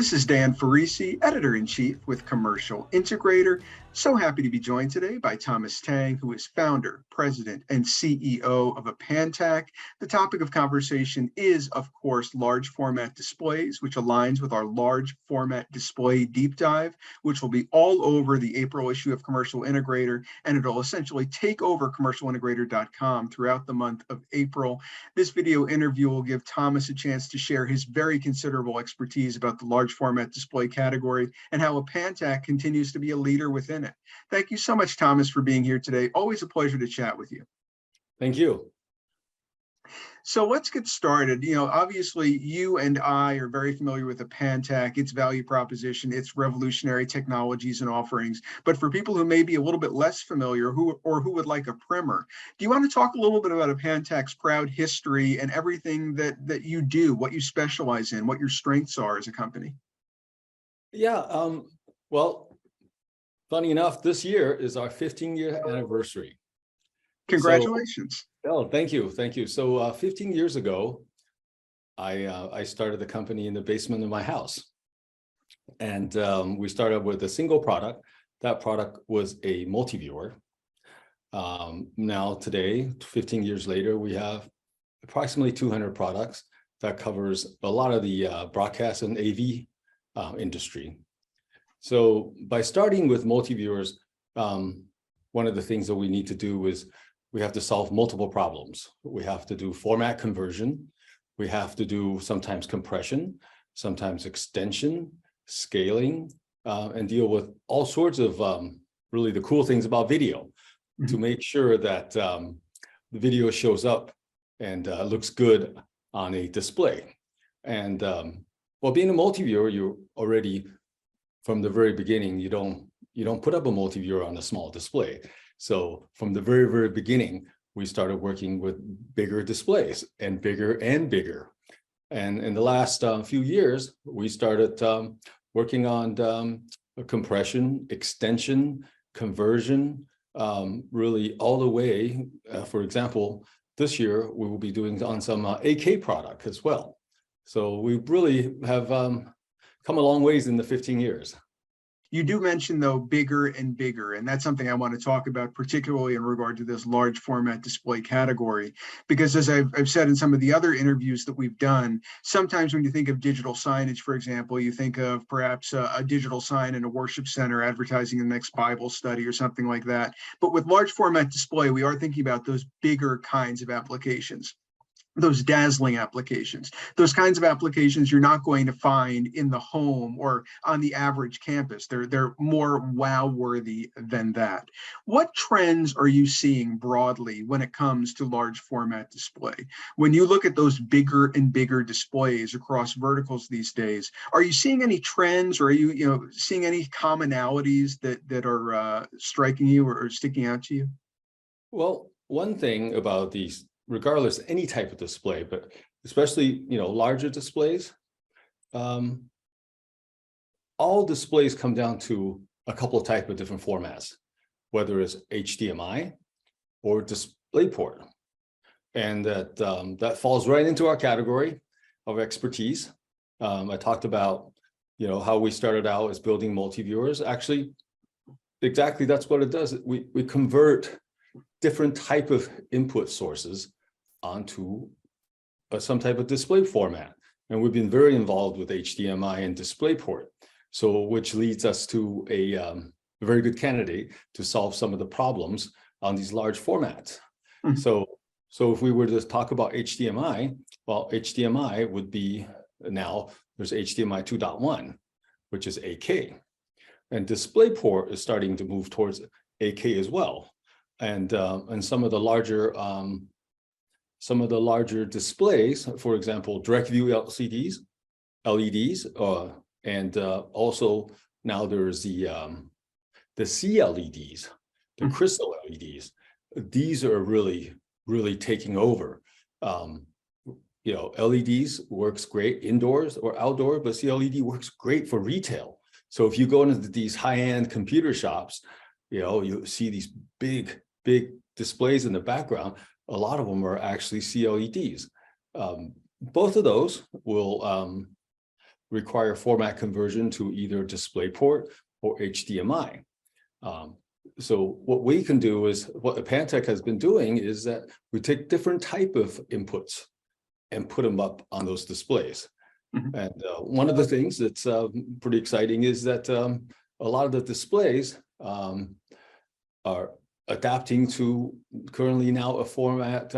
This is Dan Ferrisi, Editor-in-Chief with Commercial Integrator. So happy to be joined today by Thomas Tang, who is founder, president, and CEO of Apantac. The topic of conversation is, of course, large format displays, which aligns with our large format display deep dive, which will be all over the April issue of Commercial Integrator, and it'll essentially take over commercialintegrator.com throughout the month of April. This video interview will give Thomas a chance to share his very considerable expertise about the large format display category and how Apantac continues to be a leader within it. Thank you so much, Thomas, for being here today. Always a pleasure to chat with you. Thank you. So let's get started. Obviously you and I are very familiar with Apantac, its value proposition, its revolutionary technologies and offerings. But for people who may be a little bit less familiar who would like a primer, do you want to talk a little bit about Apantac's proud history and everything that you do, what you specialize in, what your strengths are as a company? Yeah, well, funny enough, this year is our 15-year anniversary. Congratulations. Thank you. Thank you. So 15 years ago, I started the company in the basement of my house. And we started with a single product. That product was a multiviewer. Now today, 15 years later, we have approximately 200 products that covers a lot of the broadcast and AV industry. So by starting with multiviewers, one of the things that we need to do is we have to solve multiple problems. We have to do format conversion. We have to do sometimes compression, sometimes extension, scaling, and deal with all sorts of really the cool things about video to make sure that the video shows up and looks good on a display. And well, being a multiviewer, you're already from the very beginning, you don't put up a multiviewer on a small display. So from the very, very beginning, we started working with bigger displays and bigger and bigger. And in the last few years, we started working on compression, extension, conversion, really all the way. For example, this year, we will be doing on some 8K product as well. So we really have come a long ways in the 15 years. You do mention, though, bigger and bigger, and that's something I want to talk about, particularly in regard to this large format display category, because as I've said in some of the other interviews that we've done, sometimes when you think of digital signage, for example, you think of perhaps a digital sign in a worship center advertising the next Bible study or something like that. But with large format display, we are thinking about those bigger kinds of applications, those dazzling applications, those kinds of applications you're not going to find in the home or on the average campus. They're more wow-worthy than that. What trends are you seeing broadly when it comes to large format display? When you look at those bigger and bigger displays across verticals these days, are you seeing any trends, or are you seeing any commonalities that are striking you or sticking out to you? Well, one thing about these, regardless any type of display, but especially larger displays, all displays come down to a couple of types of different formats, whether it's HDMI or DisplayPort, and that falls right into our category of expertise. I talked about how we started out as building multi-viewers. Actually, exactly that's what it does. We convert different type of input sources onto some type of display format. And we've been very involved with HDMI and DisplayPort, so which leads us to a very good candidate to solve some of the problems on these large formats. So if we were to talk about HDMI, well, HDMI would be now there's HDMI 2.1, which is 8K. And DisplayPort is starting to move towards 8K as well. And some of the larger displays, for example, direct view LEDs, and also now there's the CLEDs, the crystal LEDs. These are really taking over. LEDs works great indoors or outdoor, but CLED works great for retail. So if you go into these high-end computer shops, you see these big displays in the background. A lot of them are actually CLEDs. Both of those will require format conversion to either DisplayPort or HDMI. So what we can do is, what Apantac has been doing is that we take different type of inputs and put them up on those displays. Mhm. And one of the things that's pretty exciting is that a lot of the displays are adapting to currently now a format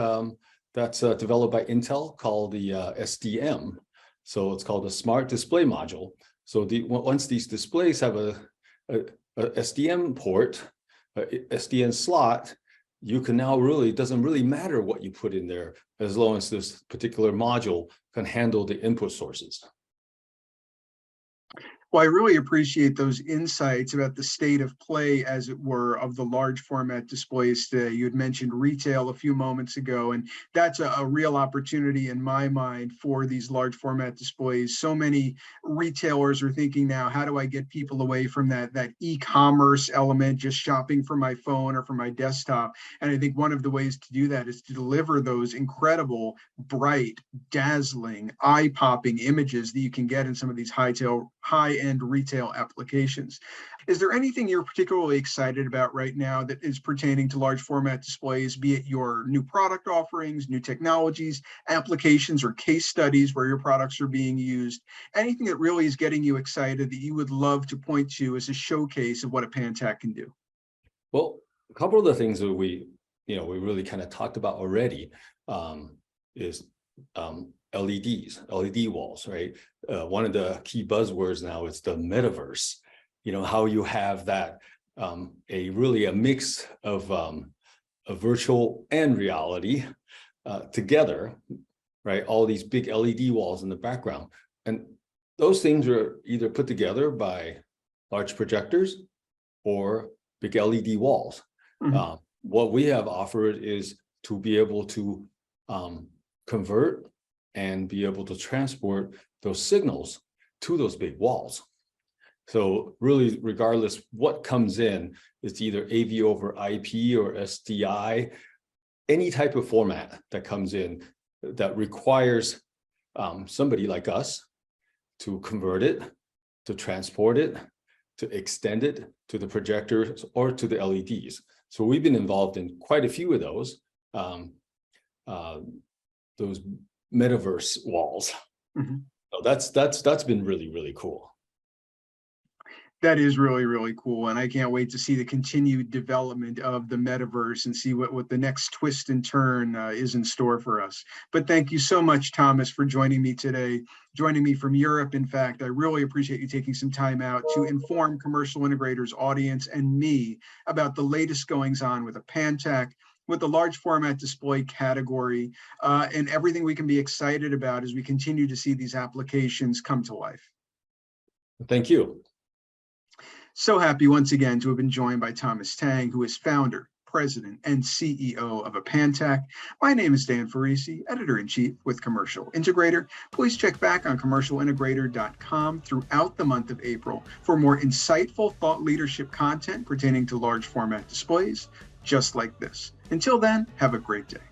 that's developed by Intel called the SDM. So it's called a Smart Display Module. So once these displays have a SDM port, SDN slot, you can now really, it doesn't really matter what you put in there as long as this particular module can handle the input sources. Well, I really appreciate those insights about the state of play, as it were, of the large format displays today. You had mentioned retail a few moments ago, and that's a real opportunity in my mind for these large format displays. So many retailers are thinking now, how do I get people away from that e-commerce element, just shopping from my phone or from my desktop? And I think one of the ways to do that is to deliver those incredible, bright, dazzling, eye-popping images that you can get in some of these high-end retail applications. Is there anything you're particularly excited about right now that is pertaining to large format displays, be it your new product offerings, new technologies, applications, or case studies where your products are being used? Anything that really is getting you excited that you would love to point to as a showcase of what Apantac can do? Well, a couple of the things that we really kind of talked about already is LEDs, LED walls, right? One of the key buzzwords now is the metaverse. How you have that a mix of a virtual and reality together, right? All these big LED walls in the background, and those things are either put together by large projectors or big LED walls. Mhm. What we have offered is to be able to convert and be able to transport those signals to those big walls. So really, regardless what comes in, it's either AV over IP or SDI, any type of format that comes in that requires somebody like us to convert it, to transport it, to extend it to the projectors or to the LEDs. So we've been involved in quite a few of those metaverse walls. Mhm. So that's been really, really cool. That is really, really cool. And I can't wait to see the continued development of the metaverse and see what the next twist and turn is in store for us. But thank you so much, Thomas, for joining me today, joining me from Europe. In fact, I really appreciate you taking some time out to inform Commercial Integrators audience and me about the latest goings on with Apantac, with the large format display category, and everything we can be excited about as we continue to see these applications come to life. Thank you. So happy once again to have been joined by Thomas Tang, who is founder, president, and CEO of Apantac. My name is Dan Ferrisi, editor-in-chief with Commercial Integrator. Please check back on commercialintegrator.com throughout the month of April for more insightful thought leadership content pertaining to large format displays just like this. Until then, have a great day.